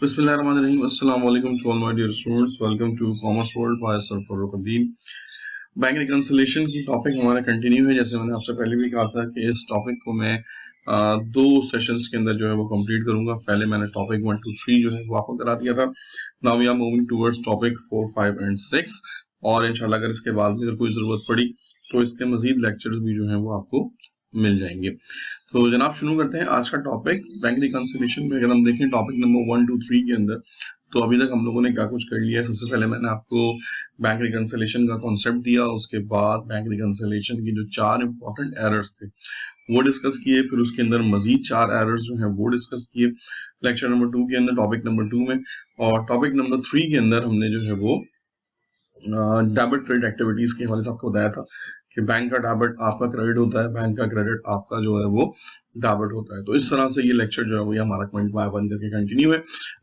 Bismillahirrahmanirrahim. Assalamu alaikum to all my dear students. Welcome to Commerce World by Sir Farooquddin. Bank reconciliation की topic हमारा continue है। जैसे मैंने आपसे पहले भी कहा था कि इस टॉपिक को मैं दो सेशंस के अंदर जो है वो कंप्लीट करूंगा। पहले मैंने टॉपिक 1, 2, 3 जो है वो आपको करा दिया था। Now we are moving towards topic 4, 5 and 6 और इंशाल्लाह अगर इसके बाद भी अगर कोई जरूरत पड़ी तो इसके मजीद लेक्चर्स भी जो है वो आपको मिल जाएंगे। तो जनाब शुरू करते हैं आज का टॉपिक बैंक रिकंसिलेशन में। अगर हम देखें टॉपिक नंबर 1, 2, 3 के अंदर तो अभी तक हम लोगों ने क्या कुछ कर लिया है। सबसे पहले मैंने आपको बैंक रिकंसिलेशन का कॉन्सेप्ट दिया, उसके बाद बैंक रिकंसिलेशन की जो 4 इंपॉर्टेंट एरर्स थे वो डिस्कस किए, फिर उसके अंदर मजीद 4 एरर्स जो है वो डिस्कस किए लेक्चर नंबर 2 के अंदर, टॉपिक नंबर 2 में। और टॉपिक नंबर 3 के अंदर हमने जो है वो डेबिट क्रेडिट एक्टिविटीज के हवाले से आपको बताया था कि बैंक का डेबिट आपका क्रेडिट होता है, बैंक का क्रेडिट आपका जो है वो डेबिट होता है। तो इस तरह से ये लेक्चर जो है वो हमारा पॉइंट बाय वन करके कंटिन्यू है।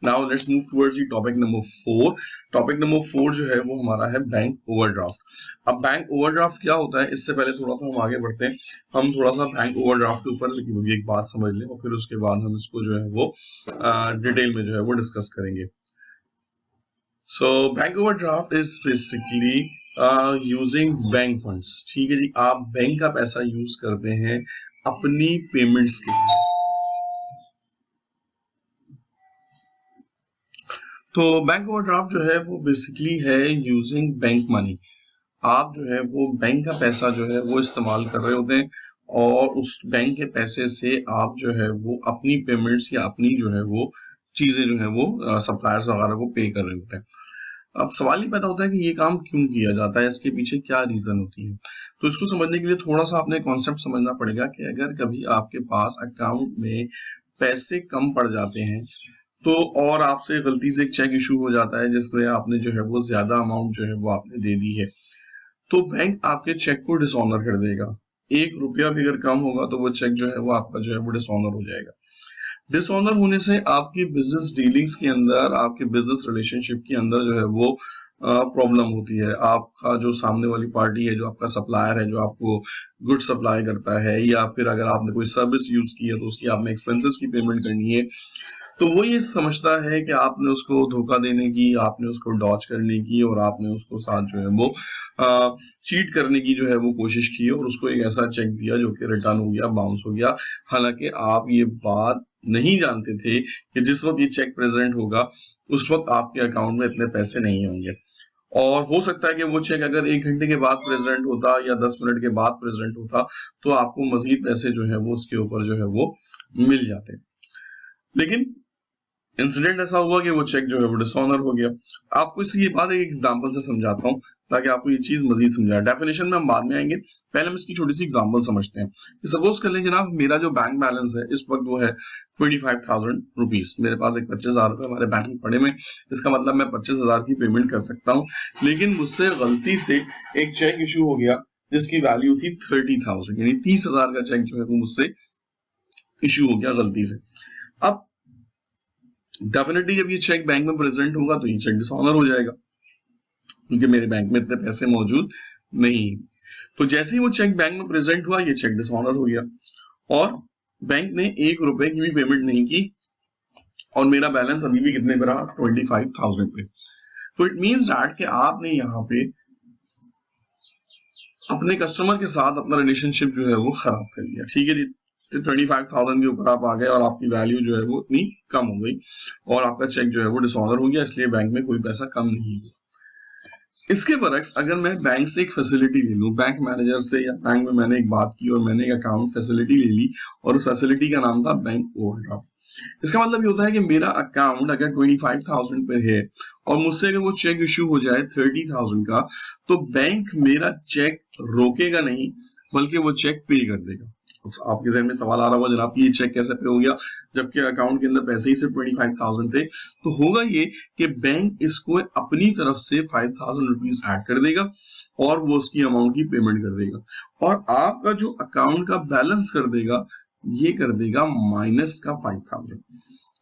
Now let's move towards the topic number 4। Topic number 4 जो है वो हमारा है बैंक ओवरड्राफ्ट। अब बैंक ओवरड्राफ्ट क्या होता है, इससे पहले थोड़ा सा हम आगे बढ़ते हैं। हम थोड़ा सा बैंक ओवरड्राफ्ट के ऊपर लेकिन एक बात समझ लें और फिर उसके बाद हम इसको जो है वो डिटेल में जो है वो डिस्कस करेंगे। So bank overdraft is basically using bank funds. ठीक है जी, आप बैंक का पैसा यूज करते हैं अपनी पेमेंट्स के लिए। तो बैंक ओवरड्राफ्ट जो है वो बेसिकली है यूजिंग बैंक मनी। आप जो है वो बैंक का पैसा जो है वो इस्तेमाल कर रहे होते हैं और उस बैंक के पैसे से आप जो है वो अपनी पेमेंट्स या अपनी जो है वो चीजें जो है वो सप्लायर्स वगैरह को पे कर रहे होते हैं। अब सवाल ये पैदा होता है कि ये काम क्यों किया जाता है, इसके पीछे क्या रीजन होती है। तो इसको समझने के लिए थोड़ा सा आपने कॉन्सेप्ट समझना पड़ेगा कि अगर कभी आपके पास अकाउंट में पैसे कम पड़ जाते हैं तो और आपसे गलती से एक चेक इशू हो जाता है जिसमें आपने जो है वो ज्यादा अमाउंट जो है वो आपने दे दी है, तो बैंक आपके चेक को डिसऑनर कर देगा। 1 रुपया भी अगर कम होगा तो वो चेक जो है वो आपका जो है वो डिसऑनर हो जाएगा। डिसऑनर होने से आपकी बिजनेस डीलिंग्स के अंदर, आपके बिजनेस रिलेशनशिप के अंदर जो है वो प्रॉब्लम होती है। आपका जो सामने वाली पार्टी है, जो आपका सप्लायर है, जो आपको गुड सप्लाई करता है, या फिर अगर आपने कोई सर्विस यूज की है तो उसकी आपने एक्सपेंसेस की पेमेंट करनी है, तो वो ये समझता है कि आपने उसको धोखा देने की, आपने उसको डॉच करने की और आपने उसको साथ जो है वो चीट करने की जो है वो कोशिश की और उसको एक ऐसा चेक दिया जो कि रिटर्न हो गया, बाउंस हो गया। हालांकि आप ये बात नहीं जानते थे कि जिस वक्त ये चेक प्रेजेंट होगा उस वक्त आपके अकाउंट में इतने पैसे नहीं होंगे। और हो सकता है कि वो चेक अगर 1 घंटे के बाद प्रेजेंट होता या 10 मिनट के बाद प्रेजेंट होता तो आपको मजीद पैसे जो है वो उसके ऊपर जो है वो मिल जाते। लेकिन इंसिडेंट ऐसा हुआ कि वो चेक जो है वो डिसऑनर हो गया। आपको इसलिए बात एक एग्जांपल से समझाता हूँ ताकि आपको ये चीज मजीद समझाए। डेफिनेशन में हम बाद में आएंगे, पहले हम इसकी छोटी सी एग्जांपल समझते हैं। सपोज कर लें जनाब मेरा जो बैंक बैलेंस है इस वक्त वो है 25,000 रुपीज। मेरे पास एक 25,000 रुपए हमारे बैंक में पड़े में, इसका मतलब मैं 25,000 की पेमेंट कर सकता हूँ। लेकिन मुझसे गलती से एक चेक इशू हो गया जिसकी वैल्यू थी 30,000, यानी 30,000 का चेक जो है वो मुझसे इशू हो गया गलती से। अब डेफिनेटली जब ये चेक बैंक में प्रेजेंट होगा तो ये चेक डिसऑनर हो जाएगा क्योंकि मेरे बैंक में इतने पैसे मौजूद नहीं। तो जैसे ही वो चेक बैंक में प्रेजेंट हुआ ये चेक डिसऑनर हो गया और बैंक ने 1 रुपए की भी पेमेंट नहीं की और मेरा बैलेंस अभी भी कितने पे रहा, 25,000 पे। तो इट मींस दैट कि आपने यहाँ पे अपने कस्टमर के साथ अपना रिलेशनशिप जो है वो खराब कर लिया। ठीक है जी, 25,000 के ऊपर आप आ गए और आपकी वैल्यू जो है वो इतनी कम हो गई और आपका चेक जो है वो डिसऑनर हो गया, इसलिए बैंक में कोई पैसा कम नहीं हुआ। इसके बरक्स अगर मैं बैंक से एक फैसिलिटी ले लूं, बैंक मैनेजर से या बैंक में मैंने एक बात की और मैंने एक अकाउंट फैसिलिटी ले ली और उस फैसिलिटी का नाम था बैंक ओवरड्राफ्ट। इसका मतलब ये होता है कि मेरा अकाउंट अगर 25,000 पे है और मुझसे अगर वो चेक इश्यू हो जाए 30,000 का, तो बैंक मेरा चेक रोकेगा नहीं बल्कि वो चेक पे कर देगा। आपके जहन में सवाल आ रहा होगा जनाब ये चेक कैसे पे हो गया जबकि अकाउंट के अंदर पैसे ही सिर्फ 25,000 थे। तो होगा ये कि बैंक इसको अपनी तरफ से 5,000 रुपीज ऐड कर देगा और वो उसकी अमाउंट की पेमेंट कर देगा और आपका जो अकाउंट का बैलेंस कर देगा ये कर देगा माइनस का 5,000।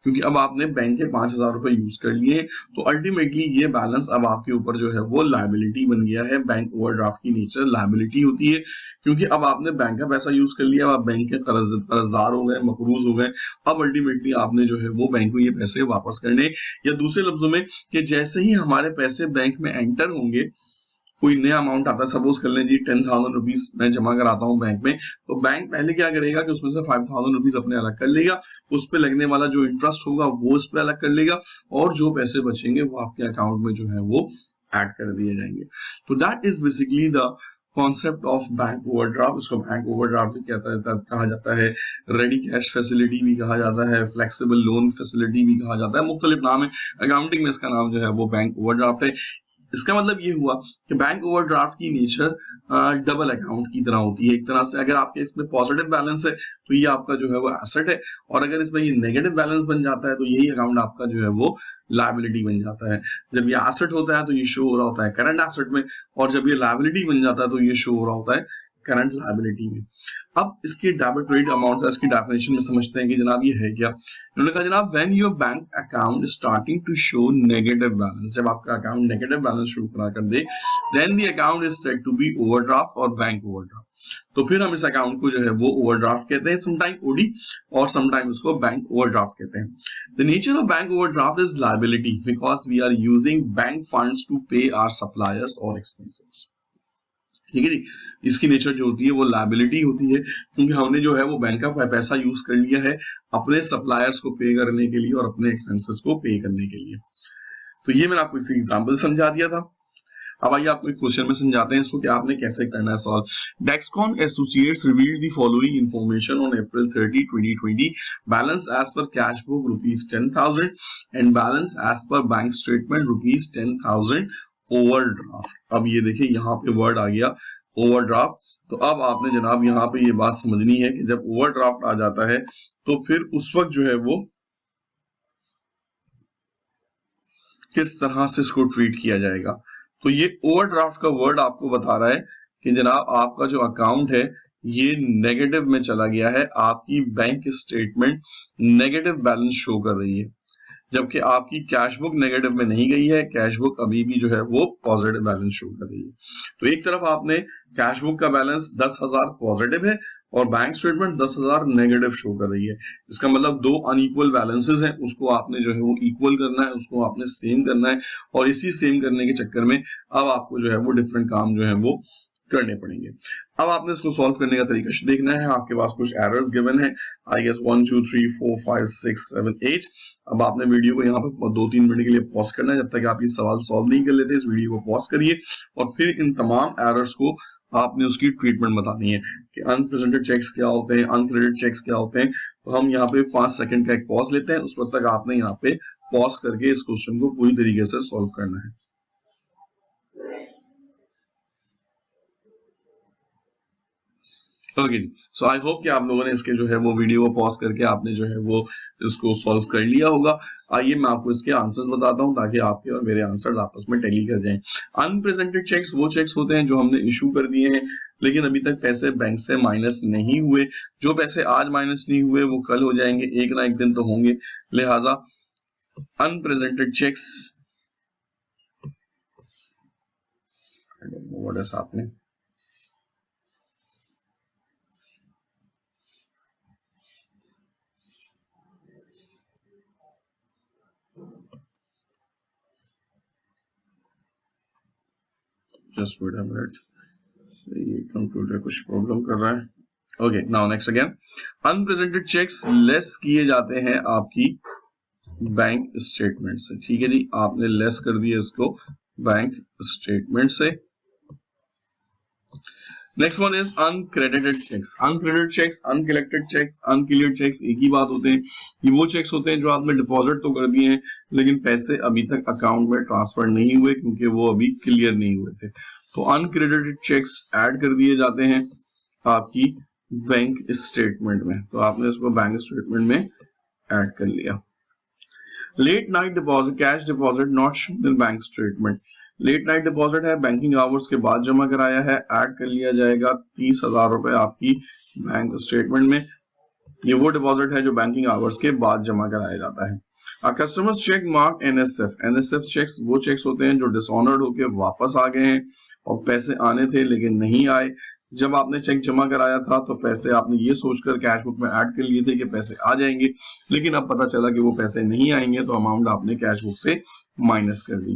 क्योंकि अब आपने बैंक के 5,000 रुपए यूज कर लिए, तो अल्टीमेटली ये बैलेंस अब आपके ऊपर जो है वो लायबिलिटी बन गया है। बैंक ओवरड्राफ्ट की नेचर लायबिलिटी होती है, क्योंकि अब आपने बैंक का पैसा यूज कर लिया, अब बैंक के कर्जदार हो गए, मकरूज हो गए। अब अल्टीमेटली आपने जो है वो बैंक को ये पैसे वापस करने, या दूसरे लफ्जों में कि जैसे ही हमारे पैसे बैंक में एंटर होंगे, कोई नया अमाउंट आता है, सपोज कर लें जी 10,000 रुपीज मैं जमा कराता हूँ बैंक में, तो बैंक पहले क्या करेगा कि उसमें से 5,000 रुपीज अपने अलग कर लेगा, उस पर लगने वाला जो इंटरेस्ट होगा वो उस पर अलग कर लेगा, और जो पैसे बचेंगे वो आपके अकाउंट में जो है वो ऐड कर दिए जाएंगे। तो that is basically the concept of bank overdraft. इसको बैंक ओवरड्राफ्ट भी कहा जाता है, रेडी कैश फैसिलिटी भी कहा जाता है, फ्लेक्सिबल लोन फैसिलिटी भी कहा जाता है, मुख्तलिफ नाम है। अकाउंटिंग में इसका नाम जो है वो बैंक ओवरड्राफ्ट है। इसका मतलब ये हुआ कि बैंक ओवरड्राफ्ट की नेचर डबल अकाउंट की तरह होती है। एक तरह से अगर आपके इसमें पॉजिटिव बैलेंस है तो ये आपका जो है वो एसेट है, और अगर इसमें ये नेगेटिव बैलेंस बन जाता है तो यही अकाउंट आपका जो है वो लायबिलिटी बन जाता है। जब ये एसेट होता है तो ये शो हो रहा होता है करंट एसेट में, और जब ये लायबिलिटी बन जाता है तो ये शो हो रहा होता है करंट लायबिलिटी में। अब इसकी डेबिट क्रेडिट अमाउंट इसकी डेफिनेशन में समझते हैं कि जनाब ये है क्या। उन्होंने कहा जनाब when your bank account starting to show negative balance, जब आपका अकाउंट नेगेटिव बैलेंस शो करा कर दे, then the account is said to be overdraft और बैंक ओवरड्राफ्ट। तो फिर हम इस अकाउंट को जो है वो ओवरड्राफ्ट कहते हैं, समटाइम ओडी और समटाइम उसको बैंक ओवरड्राफ्ट कहते हैं। The nature of bank overdraft is liability because we are using bank funds to pay our suppliers और एक्सपेंसेस। ठीक है जी, इसकी नेचर जो होती है वो लायबिलिटी होती है, क्योंकि हमने जो है वो बैंक का पैसा यूज कर लिया है अपने सप्लायर्स को पे करने के लिए और अपने एक्सपेंसेस को पे करने के लिए। तो ये मैंने आपको इसी एग्जांपल समझा दिया था। अब आइए आपको एक क्वेश्चन में समझाते हैं इसको कि आपने कैसे करना है solve. Dexcon associates revealed the following information on April 30, 2020। Balance as per cash book ₹10,000 and balance as per bank statement ₹10,000 overdraft. अब ये देखिए यहाँ पे वर्ड आ गया ओवरड्राफ्ट। तो अब आपने जनाब यहाँ पे ये बात समझनी है कि जब ओवरड्राफ्ट आ जाता है तो फिर उस वक्त जो है वो किस तरह से इसको ट्रीट किया जाएगा। तो ये ओवरड्राफ्ट का वर्ड आपको बता रहा है कि जनाब आपका जो अकाउंट है ये नेगेटिव में चला गया है, आपकी bank statement negative balance show कर रही है, जबकि आपकी कैश बुक नेगेटिव में नहीं गई है, कैश बुक अभी भी जो है वो पॉजिटिव बैलेंस शो कर रही है। तो एक तरफ आपने कैश बुक का बैलेंस 10,000 पॉजिटिव है और बैंक स्टेटमेंट 10,000 नेगेटिव शो कर रही है। इसका मतलब दो अनइक्वल बैलेंसेस हैं, उसको आपने जो है वो इक्वल करना है, उसको आपने सेम करना है, और इसी सेम करने के चक्कर में अब आपको जो है वो डिफरेंट काम जो है वो करने पड़ेंगे। अब आपने इसको सॉल्व करने का तरीका देखना है। आपके पास कुछ एरर्स गिवन है, आई गेस 1 2 3 4 5 6 7 8। अब आपने वीडियो को यहाँ पे 2-3 मिनट के लिए पॉज करना है, जब तक आप ये सवाल सॉल्व नहीं कर लेते इस वीडियो को पॉज करिए, और फिर इन तमाम एरर्स को आपने उसकी ट्रीटमेंट बतानी है कि अनप्रेजेंटेड चेक्स क्या होते हैं, अनक्रेडिटेड चेक्स क्या होते हैं। तो हम यहाँ पे 5 सेकंड का एक पॉज लेते हैं, उस वक्त तक आपने यहाँ पे पॉज करके इस क्वेश्चन को पूरी तरीके से सॉल्व करना है। ओके, सो आई होप कि आप लोगों ने इसके जो है वो वीडियो को पॉज करके आपने जो है वो इसको सॉल्व कर लिया होगा। आइए मैं आपको इसके आंसर्स बताता हूं ताकि आपके और मेरे आंसर्स आपस में टैली कर जाएं। अनप्रेजेंटेड चेक्स वो चेक्स होते हैं जो हमने इशू कर दिए हैं लेकिन अभी तक पैसे बैंक से माइनस नहीं हुए। जो पैसे आज माइनस नहीं हुए वो कल हो जाएंगे, एक ना एक दिन तो होंगे, लिहाजा unpresented cheques what is happening. Just wait a minute, ये कंप्यूटर कुछ प्रॉब्लम कर रहा है। Okay, now next again, unpresented cheques less किए जाते हैं आपकी बैंक स्टेटमेंट से। ठीक है जी, आपने लेस कर दिया इसको बैंक स्टेटमेंट से। Next one is uncredited cheques. Uncredited cheques, uncollected cheques, uncleared cheques एक ही बात होते हैं। ये वो चेक्स होते हैं जो आपने डिपॉजिट तो कर दिए हैं लेकिन पैसे अभी तक अकाउंट में ट्रांसफर नहीं हुए क्योंकि वो अभी क्लियर नहीं हुए थे। तो अनक्रेडिटेड चेक्स ऐड कर दिए जाते हैं आपकी बैंक स्टेटमेंट में, तो आपने इसको बैंक स्टेटमेंट में ऐड कर लिया। Late night deposit, cash deposit not shown in bank statement. Late night deposit है, बैंकिंग आवर्स के बाद जमा कराया है, ऐड कर लिया जाएगा 30,000 रुपए आपकी बैंक स्टेटमेंट में। ये वो डिपॉजिट है जो बैंकिंग आवर्स के बाद जमा कराया जाता है। Customers cheque mark NSF, NSF cheques वो चेक्स होते हैं जो डिसऑनर्ड होके वापस आ गए हैं और पैसे आने थे लेकिन नहीं आए। जब आपने चेक जमा कराया था तो पैसे आपने ये सोचकर कैश बुक में ऐड कर लिए थे कि पैसे आ जाएंगे, लेकिन अब पता चला कि वो पैसे नहीं आएंगे, तो अमाउंट आपने कैश बुक से माइनस कर दी।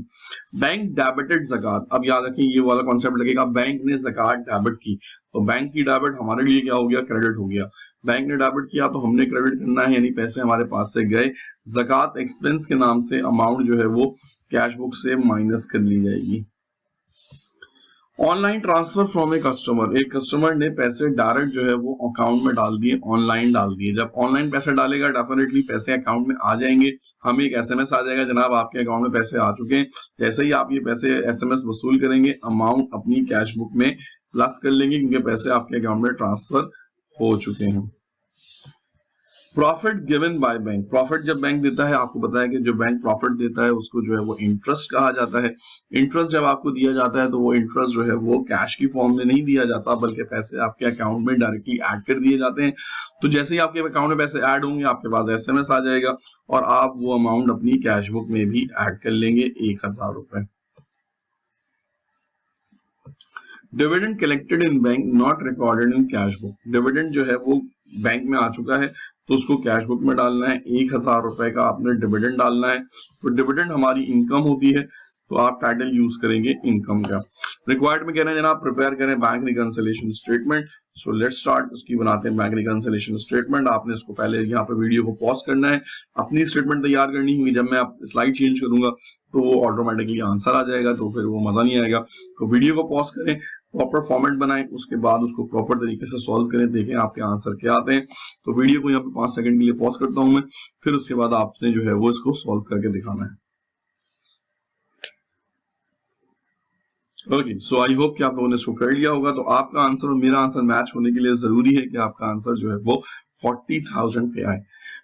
बैंक डेबिटेड ज़कात, अब याद रखिए ये वाला कॉन्सेप्ट लगेगा, बैंक ने ज़कात डेबिट की तो बैंक की डेबिट हमारे लिए क्या हो गया, क्रेडिट हो गया। बैंक ने डेबिट किया तो हमने क्रेडिट करना है, यानी पैसे हमारे पास से गए। ज़कात एक्सपेंस के नाम से अमाउंट जो है वो कैश बुक से माइनस कर ली जाएगी। Online transfer from a customer, एक कस्टमर ने पैसे डायरेक्ट जो है वो अकाउंट में डाल दिए, ऑनलाइन डाल दिए। जब ऑनलाइन पैसे डालेगा डेफिनेटली पैसे अकाउंट में आ जाएंगे, हमें एक SMS आ जाएगा, जनाब आपके अकाउंट में पैसे आ चुके हैं। जैसे ही आप ये पैसे SMS वसूल करेंगे, अमाउंट अपनी कैश बुक में प्लस कर लेंगे क्योंकि पैसे आपके अकाउंट में ट्रांसफर हो चुके हैं। Profit given by bank, profit जब बैंक देता है, आपको पता है कि जो बैंक प्रॉफिट देता है उसको जो है वो इंटरेस्ट कहा जाता है। इंटरेस्ट जब आपको दिया जाता है तो वो इंटरेस्ट जो है वो कैश की फॉर्म में नहीं दिया जाता, बल्कि पैसे आपके अकाउंट में डायरेक्टली ऐड कर दिए जाते हैं। तो जैसे ही आपके अकाउंट में पैसे ऐड होंगे, आपके पास SMS आ जाएगा और आप वो अमाउंट अपनी कैश बुक में भी ऐड कर लेंगे, 1000 रुपए। Dividend collected in bank not recorded in cash book, dividend जो है वो बैंक में आ चुका है तो उसको कैश बुक में डालना है। 1000 रुपए का आपने डिविडेंड डालना है। तो डिविडेंड हमारी इनकम होती है, तो आप टाइटल यूज करेंगे इनकम का। रिक्वायर्ड में कह रहे हैं जनाब प्रिपेयर करें bank reconciliation statement. So let's start, उसकी बनाते हैं बैंक रिकंसिलिएशन स्टेटमेंट। आपने इसको पहले यहाँ पे वीडियो को पॉज करना है, अपनी स्टेटमेंट तैयार करनी होगी। जब मैं स्लाइड चेंज करूंगा तो वो ऑटोमेटिकली आंसर आ जाएगा, तो फिर वो मजा नहीं आएगा। तो वीडियो को पॉज करें, प्रॉपर फॉर्मेट बनाएं, उसके बाद उसको प्रॉपर तरीके से सॉल्व करें, देखें आपके आंसर क्या आते हैं। तो वीडियो को यहाँ पे 5 सेकंड के लिए पॉज करता हूं मैं, फिर उसके बाद आपने जो है वो इसको सॉल्व करके दिखाना है। ओके, सो आई होप कि आप लोगों ने इसको कर लिया होगा। तो आपका आंसर और मेरा आंसर मैच होने के लिए जरूरी है कि आपका आंसर जो है वो 40,000 पे आए।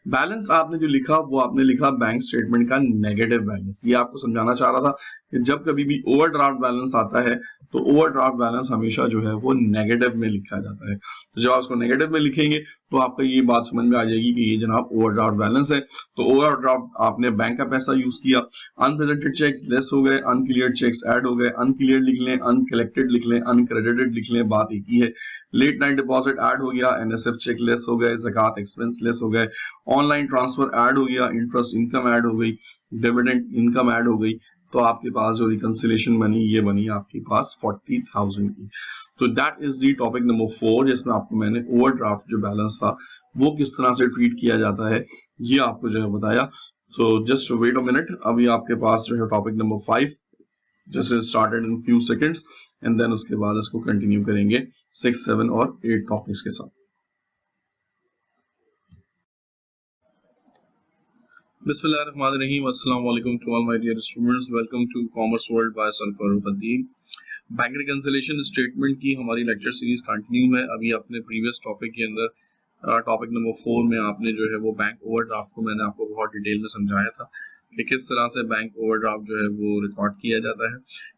बैलेंस आपने जो लिखा वो आपने लिखा बैंक स्टेटमेंट का नेगेटिव बैलेंस। ये आपको समझाना चाह रहा था कि जब कभी भी ओवरड्राफ्ट बैलेंस आता है तो ओवरड्राफ्ट बैलेंस हमेशा जो है वो नेगेटिव में लिखा जाता है। तो जब आप उसको नेगेटिव में लिखेंगे तो आपको ये बात समझ में आ जाएगी कि ये जनाब ओवरड्राफ्ट बैलेंस है। तो ओवरड्राफ्ट आपने बैंक का पैसा यूज किया, अनप्रेजेंटेड चेक्स लेस हो गए, अनक्लियर्ड चेक्स ऐड हो गए। अनक्लियर्ड लिख लें, अनकलेक्टेड लिख लें, अनक्रेडिटेड लिख लें, बात एक ही है। लेट नाइट डिपॉजिट ऐड हो गया, NSF चेक लेस हो गए, ज़कात एक्सपेंस लेस हो गए, ऑनलाइन ट्रांसफर ऐड हो गया, इंटरेस्ट इनकम ऐड हो गई, डिविडेंड इनकम ऐड हो गई। तो आपके पास जो रिकंसिलिएशन बनी ये बनी आपके पास 40,000 की। तो that is the topic number 4, जिसमें आपको मैंने ओवरड्राफ्ट जो बैलेंस था वो किस तरह से ट्रीट किया जाता है ये आपको जो है बताया। So just wait a minute, अभी आपके पास जो है टॉपिक नंबर 5 जैसे started in few seconds, and then उसके बाद इसको कंटिन्यू करेंगे 6, 7 और 8 टॉपिक्स के साथ। Bismillahirrahmanirrahim. Assalamu alaikum to all my dear students. Welcome to Commerce World by Sir Farooq Adeem. Bank reconciliation statement की हमारी लेक्चर सीरीज कंटिन्यू है। अभी अपने प्रीवियस टॉपिक के अंदर टॉपिक नंबर 4 में आपने जो है वो बैंक ओवरड्राफ्ट को मैंने आपको बहुत डिटेल में समझाया था कि किस तरह से बैंक ओवरड्राफ्ट जो है वो रिकॉर्ड किया जाता है।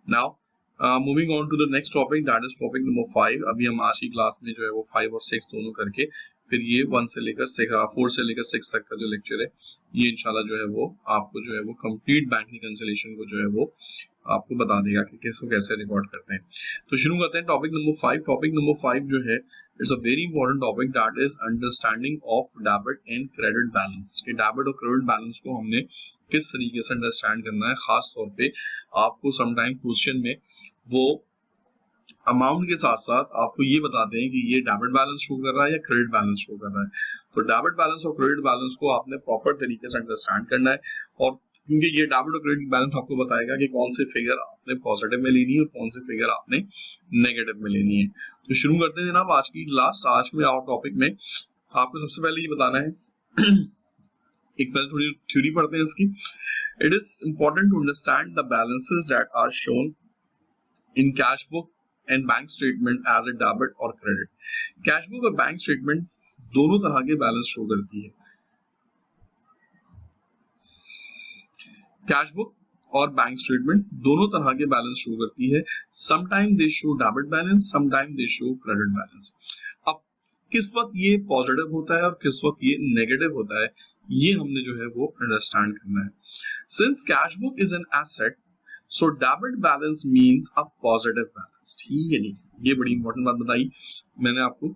Now moving on to the next topic, that is topic number 5। अभी हम आज की क्लास में जो है वो 5 और 6 दोनों करके फिर ये 1 से लेकर 4 से लेकर 6 तक का जो लेक्चर है ये इंशाल्लाह जो है वो आपको जो है वो कंप्लीट बैंक रिकंसिलिएशन को जो है वो आपको बता देगा कि किसको कैसे रिकॉर्ड करते हैं। तो शुरू करते हैं टॉपिक नंबर 5। टॉपिक नंबर 5 जो है it's a very important topic, that is understanding of debit and credit balance. कि डेबिट और क्रेडिट बैलेंस को हमने किस तरीके से अंडरस्टैंड करना है। खास तौर पे आपको समटाइम क्वेश्चन में वो अमाउंट के साथ साथ आपको ये बताते हैं कि ये डेबिट बैलेंस शो कर रहा है या क्रेडिट बैलेंस शो कर रहा है। तो डेबिट बैलेंस और क्रेडिट बैलेंस को आपने प्रॉपर तरीके से अंडरस्टैंड करना है, और क्योंकि ये डेबिट और क्रेडिट बैलेंस आपको बताएगा कि कौन से फिगर आपने पॉजिटिव में लेनी है और कौन से फिगर आपने नेगेटिव में लेनी है। तो शुरू करते हैं जनाब आज की क्लास। आज में आउट टॉपिक में आपको सबसे पहले ये बताना है एक पहले थोड़ी थ्योरी पढ़ते हैं इसकी। It is important to understand the balances that are shown in cash book and bank statement as a debit और क्रेडिट। कैश बुक और बैंक स्टेटमेंट दोनों तरह के बैलेंस शो करती है। कैश बुक और बैंक स्टेटमेंट दोनों तरह के बैलेंस शो करती है। Sometime they show debit balance, sometime they show credit balance. अब किस वक्त ये पॉजिटिव होता है और किस वक्त ये नेगेटिव होता है, ये हमने जो है वो अंडरस्टैंड करना है। Since cash book is an asset, so debit balance means a positive balance. ठीक है जी, ये बड़ी इंपॉर्टेंट बात बताई मैंने आपको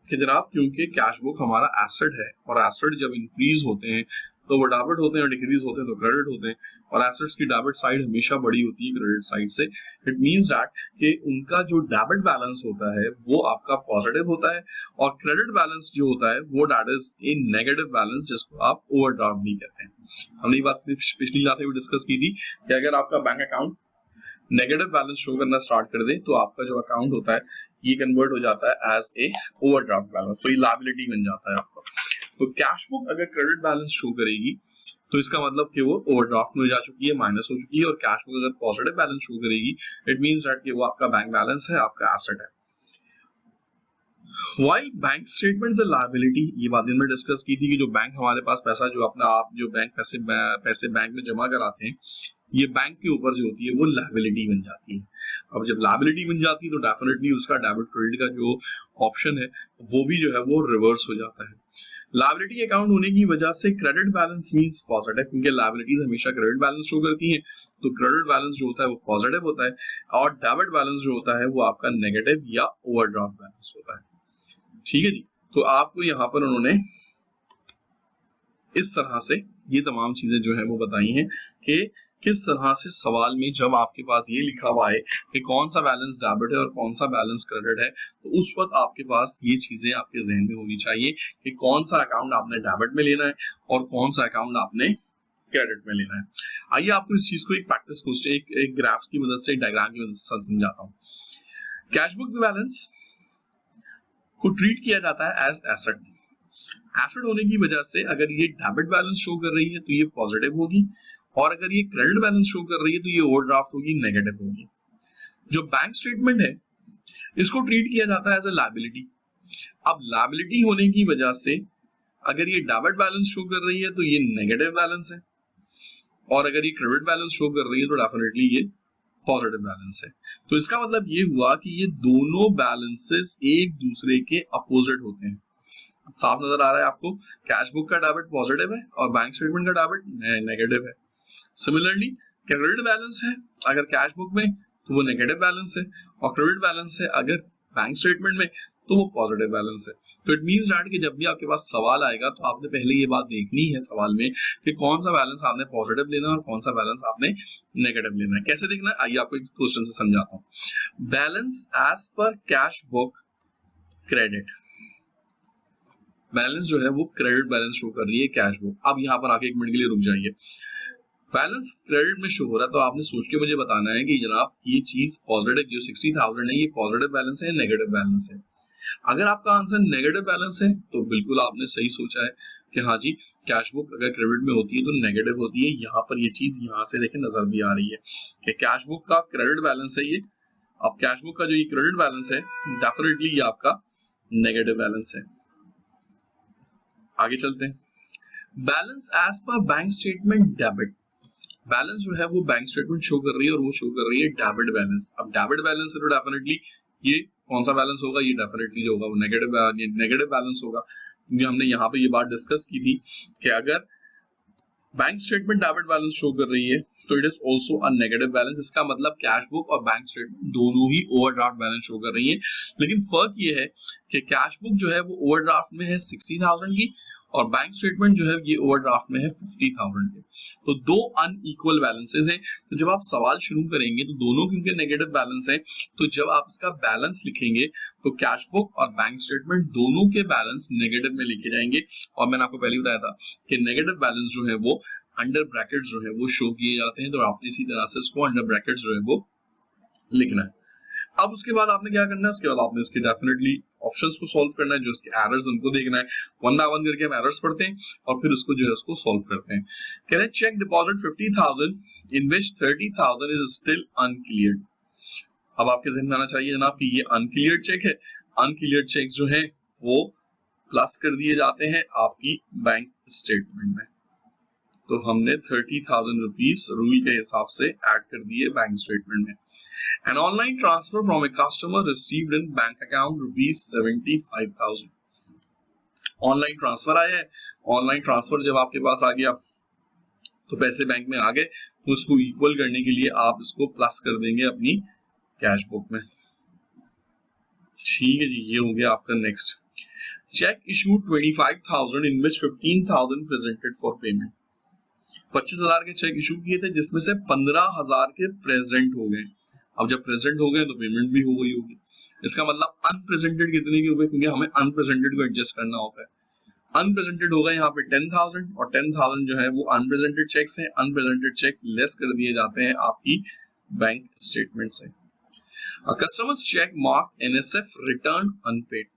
कि जनाब क्योंकि कैश बुक हमारा एसेट है और एसेट जब इंक्रीज होते हैं तो वो डेबिट होते हैं और डिक्रीज होते हैं तो क्रेडिट होते हैं, और एसेट्स की डेबिट साइड हमेशा बड़ी होती है क्रेडिट साइड से। इट मींस दैट कि उनका जो डेबिट बैलेंस होता है वो आपका पॉजिटिव होता है, और क्रेडिट बैलेंस जो होता है वो that is a negative balance, जिसको आप ओवरड्राफ्ट भी कहते हैं। हमने ये बात पिछली क्लास में भी डिस्कस की थी कि अगर आपका bank account negative balance show करना स्टार्ट कर दे तो आपका जो अकाउंट होता है ये कन्वर्ट हो जाता है एज ए ओवरड्राफ्ट बैलेंस, तो ये लायबिलिटी बन जाता है आपका। तो कैश बुक अगर क्रेडिट बैलेंस शो करेगी तो इसका मतलब कि वो ओवरड्राफ्ट में जा चुकी है, माइनस हो चुकी है, और कैश बुक अगर पॉजिटिव बैलेंस शो करेगी इट मींस दैट कि वो आपका बैंक बैलेंस है, आपका एसेट है। While बैंक स्टेटमेंट अ लायबिलिटी, ये बात में डिस्कस की थी कि जो बैंक हमारे पास पैसा जो अपना आप जो बैंक पैसे बैंक में जमा कराते हैं, ये बैंक के ऊपर जो होती है वो लायबिलिटी बन जाती है। अब जब लायबिलिटी बन जाती है तो डेफिनेटली उसका डेबिट क्रेडिट का जो ऑप्शन है वो भी जो है वो रिवर्स हो जाता है। लायबिलिटी अकाउंट होने की वजह से क्रेडिट बैलेंस मींस पॉजिटिव, क्योंकि लायबिलिटीज हमेशा क्रेडिट बैलेंस शो करती हैं, तो क्रेडिट बैलेंस जो होता है वो पॉजिटिव होता है, और डेबिट बैलेंस जो होता है वो आपका नेगेटिव या ओवरड्राफ्ट बैलेंस होता है। ठीक है जी, तो आपको यहाँ पर उन्होंने इस तरह से ये तमाम चीजें जो है वो बताई हैं कि किस तरह से सवाल में जब आपके पास ये लिखा हुआ है कि कौन सा बैलेंस डेबिट है और कौन सा बैलेंस क्रेडिट है, तो उस वक्त आपके पास ये चीजें आपके जहन में होनी चाहिए कि कौन सा अकाउंट आपने डेबिट में लेना है और कौन सा अकाउंट आपने क्रेडिट में लेना है। आइए आपको इस चीज को एक प्रैक्टिस क्वेश्चन एक ग्राफ की मदद से, डायग्राम की मदद से समझाता हूँ। कैश बुक बैलेंस को ट्रीट किया जाता है एज एसेट। एसेट होने की वजह से अगर ये डेबिट बैलेंस शो कर रही है तो ये पॉजिटिव होगी, और अगर ये क्रेडिट बैलेंस शो कर रही है तो ये ओवरड्राफ्ट होगी, नेगेटिव होगी। जो बैंक स्टेटमेंट है इसको ट्रीट किया जाता है एज ए लायबिलिटी। अब लायबिलिटी होने की वजह से अगर ये डेबिट बैलेंस शो कर रही है तो ये नेगेटिव बैलेंस है, और अगर ये क्रेडिट बैलेंस शो कर रही है तो डेफिनेटली ये पॉजिटिव बैलेंस है। तो इसका मतलब ये हुआ कि ये दोनों बैलेंसेस एक दूसरे के अपोजिट होते हैं। साफ नजर आ रहा है आपको, कैश बुक का डेबिट पॉजिटिव है और बैंक स्टेटमेंट का डेबिट नेगेटिव है। सिमिलरली क्रेडिट बैलेंस है अगर कैश बुक में तो वो नेगेटिव बैलेंस है, और क्रेडिट बैलेंस है अगर बैंक स्टेटमेंट में तो वो पॉजिटिव बैलेंस है। तो इट मींस दैट कि जब भी आपके पास सवाल आएगा तो आपने पहले ये बात देखनी है सवाल में कि कौन सा बैलेंस आपने पॉजिटिव लेना है और कौन सा बैलेंस आपने नेगेटिव लेना है। कैसे देखना है, आइए आपको एक क्वेश्चन से समझाता हूँ। Balance as per cash book credit, balance जो है वो क्रेडिट बैलेंस शो कर रही है कैश बुक। अब यहाँ पर आके एक मिनट के लिए रुक जाइए। बैलेंस क्रेडिट में शो हो रहा है तो आपने सोच के मुझे बताना है कि जनाब ये चीज पॉजिटिव जो 60,000 है ये पॉजिटिव बैलेंस है, नेगेटिव बैलेंस है। अगर आपका आंसर नेगेटिव बैलेंस है तो बिल्कुल आपने सही सोचा है कि हाँ जी कैश बुक अगर क्रेडिट में होती है तो नेगेटिव होती है। यहाँ पर ये चीज यहाँ से देखें नजर भी आ रही है कि कैश बुक का क्रेडिट बैलेंस है ये। अब कैश बुक का जो ये क्रेडिट बैलेंस है डेफिनेटली ये आपका नेगेटिव बैलेंस है। आगे चलते हैं। Balance as per bank statement debit, balance जो है वो बैंक स्टेटमेंट शो कर रही है और वो शो कर रही है डेबिट बैलेंस। अब डेबिट बैलेंस है तो डेफिनेटली ये कौन सा बैलेंस होगा, ये डेफिनेटली जो होगा वो नेगेटिव बैलेंस होगा, क्योंकि हमने यहाँ पे ये बात डिस्कस की थी कि अगर bank statement debit balance show कर रही है तो it is also a negative balance. इसका मतलब कैश बुक और बैंक स्टेटमेंट दोनों ही ओवरड्राफ्ट बैलेंस शो कर रही है। लेकिन फर्क ये है कि कैश बुक जो है वो ओवरड्राफ्ट में है 60,000 की, और बैंक स्टेटमेंट जो है ये ओवरड्राफ्ट में है 50,000 के। तो दो अनइक्वल बैलेंसेस हैं। तो जब आप सवाल शुरू करेंगे तो दोनों क्योंकि नेगेटिव बैलेंस है, तो जब आप इसका बैलेंस लिखेंगे तो कैश बुक और बैंक स्टेटमेंट दोनों के बैलेंस नेगेटिव में लिखे जाएंगे। और मैंने आपको पहले बताया था कि नेगेटिव बैलेंस जो है वो अंडर ब्रैकेट्स जो है वो शो किए जाते हैं, तो आपने इसी तरह से इसको अंडर ब्रैकेट्स जो है वो लिखना है। अब उसके बाद आपने क्या करना है, उसके बाद आपने इसके डेफिनेटली ऑप्शंस को सॉल्व करना है, जो इसके एरर्स उनको देखना है। वन बाय वन करके हम एरर्स पढ़ते हैं और फिर उसको जो है उसको सॉल्व करते हैं। Can I cheque deposit 50,000 in which 30,000 is still uncleared. अब आपके जहन में आना चाहिए जनाब कि ये अनक्लियर्ड चेक है। अनक्लियर्ड चेक जो है वो प्लस कर दिए जाते हैं आपकी बैंक स्टेटमेंट में। तो हमने 30,000 रुपीज रूल के हिसाब से ऐड कर दिए बैंक स्टेटमेंट में। An online transfer from a customer received in bank account rupees 75,000. Online transfer आया है, ऑनलाइन ट्रांसफर जब आपके पास आ गया तो पैसे बैंक में आ गए, तो उसको इक्वल करने के लिए आप इसको प्लस कर देंगे अपनी कैश बुक में। ठीक है जी, ये हो गया आपका next. Check issued 25,000 in which 15,000 presented for payment. 25,000 के चेक इशू किए थे जिसमें से 15,000 के प्रेजेंट हो गए। अब जब प्रेजेंट हो गए तो पेमेंट भी हो गई होगी। इसका मतलब अनप्रेजेंटेड कितने के हो गए, क्योंकि हमें अनप्रेजेंटेड को एडजस्ट करना होता है। अनप्रेजेंटेड होगा यहाँ पे 10,000 और 10,000 जो है वो अनप्रेजेंटेड चेक्स हैं। अनप्रेजेंटेड चेक्स लेस कर दिए जाते हैं आपकी बैंक स्टेटमेंट से। Customers cheque mark NSF return unpaid.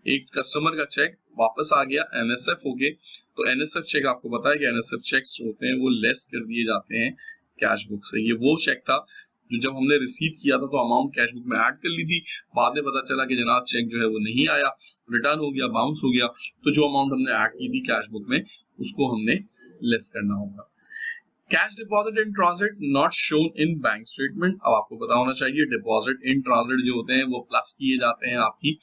एक कस्टमर का चेक वापस आ गया एनएसएफ हो गए, तो एनएसएफ चेक आपको पता है कि एनएसएफ चेक्स जो होते हैं वो लेस कर दिए जाते हैं कैश बुक से। ये वो चेक था जो जब हमने रिसीव किया था तो अमाउंट कैश बुक में ऐड कर ली थी, बाद में पता चला कि जनाब चेक जो है वो नहीं आया, रिटर्न हो गया, बाउंस हो गया, तो जो अमाउंट हमने ऐड की थी कैश बुक में उसको हमने लेस करना होगा। Cash deposit in transit not shown in bank statement. अब आपको पता होना चाहिए डिपॉजिट इन ट्रांजिट जो होते हैं वो प्लस किए जाते हैं आपकी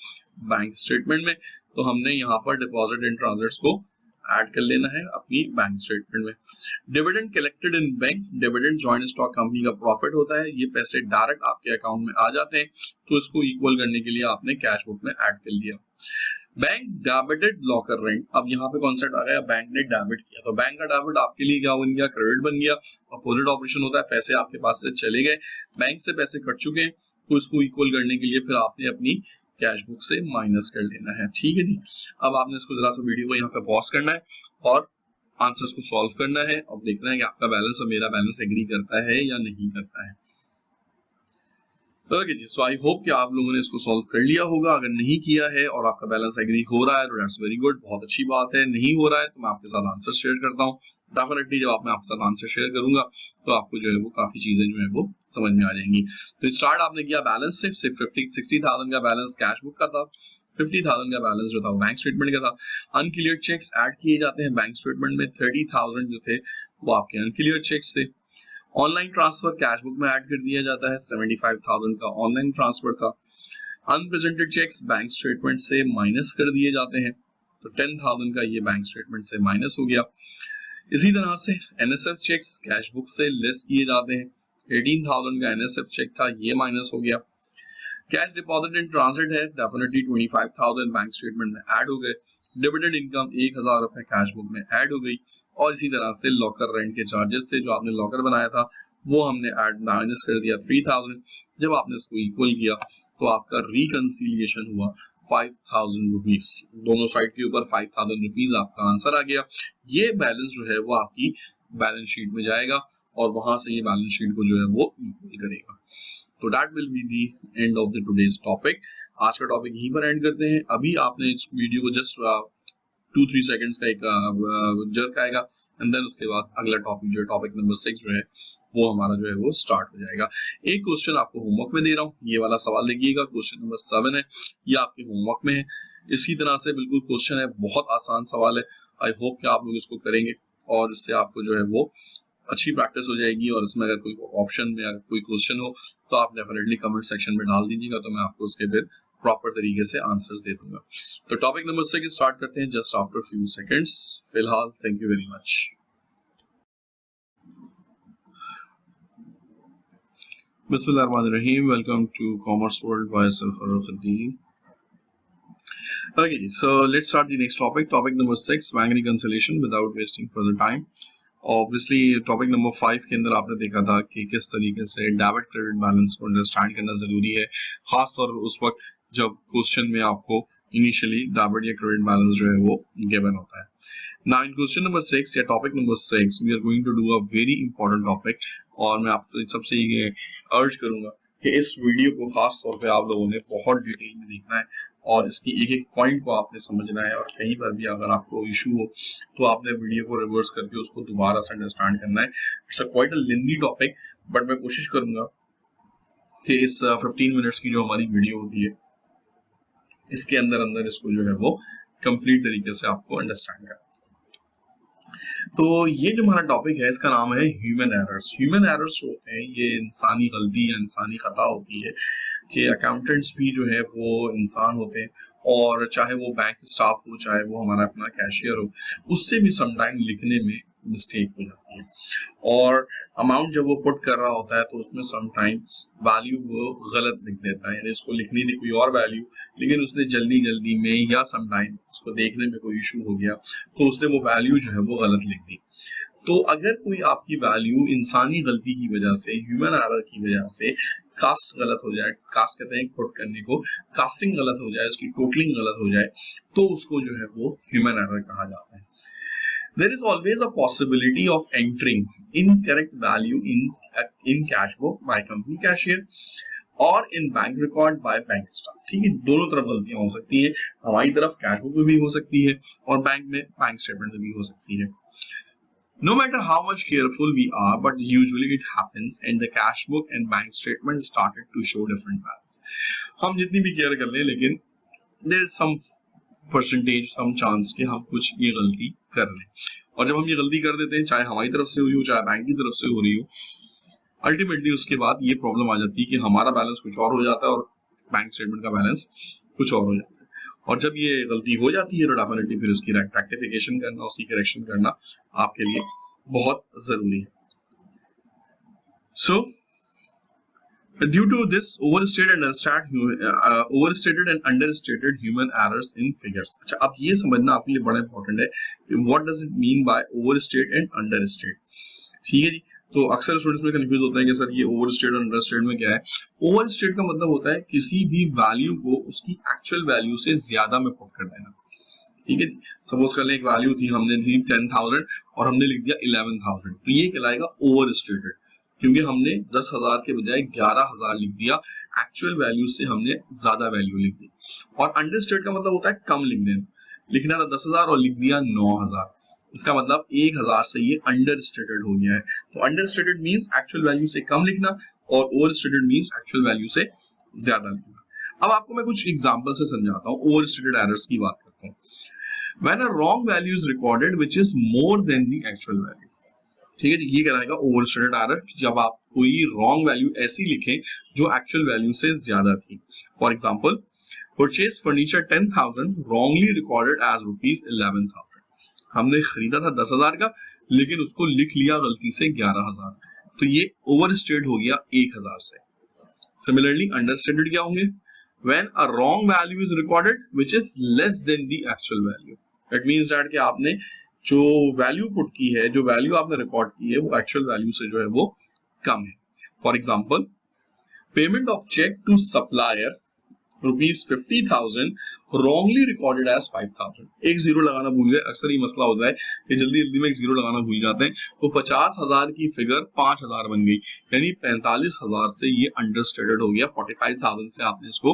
बैंक स्टेटमेंट में, तो हमने यहाँ पर डिपॉजिट इन ट्रांजिट्स को ऐड कर लेना है अपनी बैंक स्टेटमेंट में। Dividend collected in bank, dividend joint stock company का प्रॉफिट होता है, ये पैसे डायरेक्ट आपके अकाउंट में आ जाते हैं, तो इसको इक्वल करने के लिए आपने कैश बुक में ऐड कर लिया। Bank debited locker rent. अब यहाँ पे कॉन्सेप्ट आ गया, बैंक ने डेबिट किया, तो बैंक का डेबिट आपके लिए क्या बन गया, क्रेडिट बन गया। अपोजिट ऑपरेशन होता है, पैसे आपके पास से चले गए, बैंक से पैसे कट चुके हैं, तो इसको इक्वल करने के लिए फिर आपने अपनी कैश बुक से माइनस कर लेना है। ठीक है जी, अब आपने इसको जरा सा वीडियो को यहाँ पे पॉज करना है और आंसर्स को सॉल्व करना है और देखना है कि आपका बैलेंस और मेरा बैलेंस एग्री करता है या नहीं करता है। Okay ji, so I hope कि आप लोगों ने इसको सॉल्व कर लिया होगा। अगर नहीं किया है और आपका बैलेंस एग्री हो रहा है तो दैट्स वेरी गुड, बहुत अच्छी बात है। नहीं हो रहा है तो मैं आपके साथ आंसर शेयर करता हूँ। डेफिनेटली जब मैं आपके साथ आंसर शेयर करूंगा तो आपको जो है वो काफी चीजें जो है वो समझ में आ जाएंगी। तो स्टार्ट आपने किया बैलेंस से, सिर्फ 60,000 का बैलेंस कैश बुक का था, 50,000 का बैलेंस जो था वो बैंक स्टेटमेंट का था। अनक्लियर चेक्स ऐड किए जाते हैं बैंक स्टेटमेंट में, 30,000 जो थे वो आपके अनक्लियर चेक्स थे। ऑनलाइन ट्रांसफर कैश बुक में ऐड कर दिया जाता है, 75,000 का ऑनलाइन ट्रांसफर था। अनप्रेजेंटेड चेक्स बैंक स्टेटमेंट से माइनस कर दिए जाते हैं, तो 10,000 का ये बैंक स्टेटमेंट से माइनस हो गया। इसी तरह से एनएसएफ चेक्स कैश बुक से लेस किए जाते हैं, 18,000 का एनएसएफ चेक था, ये माइनस हो गया। कैश डिपॉजिट इन ट्रांजिट है, डेफिनेटली 25,000 बैंक स्टेटमेंट में ऐड हो गए। डिविडेंड इनकम 1,000 रुपए कैश बुक में ऐड हो गई, और इसी तरह से लॉकर रेंट के चार्जेस थे जो आपने लॉकर बनाया था वो हमने ऐड माइनस कर दिया 3,000। जब आपने इसको इक्वल किया तो आपका रिकंसिलिएशन हुआ 5,000 रुपीज, दोनों साइड के ऊपर 5,000 रुपीज आपका आंसर आ गया। ये बैलेंस जो है वो आपकी बैलेंस शीट में जाएगा और वहां से ये बैलेंस शीट को जो है वो इक्वल करेगा। तो that will be the end of the today's topic. आज का टॉपिक यहीं पर एंड करते हैं। अभी आपने इस वीडियो को जस्ट 2-3 सेकंड्स का एक जर्क आएगा एंड देन उसके बाद अगला टॉपिक जो है टॉपिक नंबर 6 जो है वो हमारा जो है वो स्टार्ट हो जाएगा। एक क्वेश्चन आपको होमवर्क में दे रहा हूँ, ये वाला सवाल देखिएगा, क्वेश्चन नंबर 7 है, ये आपके होमवर्क में है। इसी तरह से बिल्कुल क्वेश्चन है, बहुत आसान सवाल है। आई होप कि आप लोग इसको करेंगे और इससे आपको जो है वो अच्छी प्रैक्टिस हो जाएगी। और इसमें अगर कोई ऑप्शन में अगर कोई क्वेश्चन हो तो आप डेफिनेटली कमेंट सेक्शन में डाल दीजिएगा, तो मैं आपको उसके फिर प्रॉपर तरीके से आंसर्स दे दूंगा। तो टॉपिक नंबर 6 स्टार्ट करते हैं जस्ट आफ्टर फ्यू सेकंड्स। फिलहाल thank you very much. Bismillahirrahmanirrahim. Welcome to Commerce World by Sarfaruddin. Okay, so let's start the next topic. Topic number 6, bank reconciliation without wasting further time. Obviously topic number 5 के अंदर आपने देखा था कि किस तरीके से डेबिट क्रेडिट बैलेंस को अंडरस्टैंड करना जरूरी है, खासतौर पर उस वक्त जब क्वेश्चन में आपको इनिशियली डेबिट या क्रेडिट बैलेंस जो है वो गिवन होता है। नाउ इन क्वेश्चन नंबर 6 या topic number 6 we are going to do a very important topic, और मैं आपको सबसे ये अर्ज करूंगा कि इस वीडियो को खास तौर पे आप लोगों ने बहुत डिटेल में देखना है और इसकी एक एक पॉइंट को आपने समझना है। और कहीं पर भी अगर आपको इशू हो तो आपने वीडियो को रिवर्स करके उसको दोबारा से अंडरस्टैंड करना है। It's a quite a lengthy topic, but मैं कोशिश करूंगा कि इस 15 मिनट्स की जो हमारी वीडियो होती है इसके अंदर इसको जो है वो कंप्लीट तरीके से आपको अंडरस्टैंड करना। तो ये जो हमारा टॉपिक है इसका नाम है ह्यूमन एरर्स। ह्यूमन एरर्स जो होते हैं ये इंसानी गलती या इंसानी खता होती है कि अकाउंटेंट्स भी जो है वो इंसान होते हैं और चाहे वो बैंक स्टाफ हो, चाहे वो हमारा अपना कैशियर हो, उससे भी समटाइम लिखने में मिस्टेक हो जाती है। और अमाउंट जब वो पुट कर रहा होता है तो उसमें समटाइम वैल्यू वो गलत लिख देता है, यानी उसको लिखनी थी कोई और वैल्यू, लेकिन उसने जल्दी जल्दी में या समटाइम उसको देखने में कोई इशू हो गया तो उसने वो वैल्यू जो है वो गलत लिख दी। तो अगर कोई आपकी वैल्यू इंसानी गलती की वजह से, ह्यूमन एरर की वजह से कास्ट गलत हो जाए, कास्ट कहते हैं पुट करने को, कास्टिंग गलत हो जाए, उसकी टोटलिंग गलत हो जाए, तो उसको जो है वो ह्यूमन एरर कहा जाता है। There is always a possibility of entering incorrect value in cash book by company cashier और in bank record by bank staff। ठीक है, दोनों तरफ गलतियां हो सकती है, हमारी तरफ कैश बुक में भी हो सकती है और बैंक में बैंक स्टेटमेंट में भी हो सकती है। No matter how much careful we are, but usually it happens and the cash book and bank statement started to show different values। हम जितनी भी केयर कर लें, लेकिन there is some percentage, some chance कि हम कुछ ये गलती कर लें, और जब हम ये गलती कर देते हैं, चाहे हमारी तरफ से हो रही हो चाहे बैंक की तरफ से हो रही हो, अल्टीमेटली उसके बाद ये प्रॉब्लम आ जाती है कि हमारा बैलेंस कुछ और हो जाता है और बैंक स्टेटमेंट का बैलेंस कुछ और हो जाता है। और जब ये गलती हो जाती है तो डेफिनेटली फिर उसकी रेक्टिफिकेशन करना, उसकी करेक्शन करना आपके लिए बहुत जरूरी है। सो due to this overstated and understated human errors in figures। अच्छा, अब ये समझना आपके लिए बड़ा इंपॉर्टेंट है कि what does it mean by overstate and understate। ठीक है जी, तो अक्सर स्टूडेंट्स में कंफ्यूज होते हैं कि सर ये ओवरस्टेट और अंडरस्टेट में क्या है। ओवरस्टेट का मतलब होता है किसी भी वैल्यू को उसकी एक्चुअल वैल्यू से ज्यादा में पुट कर देना। ठीक है, सपोज कर लें एक वैल्यू थी, हमने दी 10,000 और हमने लिख दिया 11,000, तो ये कहलाएगा ओवरस्टेटेड, क्योंकि हमने 10,000 के बजाय 11,000 लिख दिया, एक्चुअल वैल्यू से हमने ज्यादा वैल्यू लिख दी। और अंडरस्टेट का मतलब होता है कम लिख देना, लिखना था 10,000 और लिख दिया 9,000, इसका मतलब 1,000 से ये अंडरस्टेटेड हो गया है। तो अंडरस्टेटेड मींस एक्चुअल वैल्यू से कम लिखना और ओवरस्टेटेड मींस एक्चुअल वैल्यू से ज्यादा लिखना। अब आपको मैं कुछ एग्जांपल से समझाता हूँ, ओवरस्टेटेड एरर्स की बात करता हूँ। When a wrong value is recorded which is more than the actual value। ठीक है, ये कहलाएगा ओवरस्टेटेड एरर, जब आप कोई रॉन्ग वैल्यू ऐसी लिखें जो एक्चुअल वैल्यू से ज्यादा थी। For example, purchase furniture 10,000 wrongly recorded as ₹11,000। हमने खरीदा था 10,000 का, लेकिन उसको लिख लिया गलती से 11,000, तो ये ओवरस्टेट हो गया 1,000 से। सिमिलरली अंडरस्टेटेड क्या होंगे? When a wrong value is recorded which is less than the actual value। That means that कि आपने जो वैल्यू पुट की है, जो वैल्यू आपने रिकॉर्ड की है, वो एक्चुअल वैल्यू से जो है वो कम है। For example, payment of cheque to supplier ₹50,000 wrongly recorded as 5,000। एक जीरो लगाना भूल गए, अक्सर ये मसला होता है कि जल्दी जल्दी में एक जीरो लगाना भूल जाते हैं, तो 50,000 की फिगर 5,000 बन गई, यानी 45,000 से ये अंडरस्टेटेड हो गया, 45,000 से आपने इसको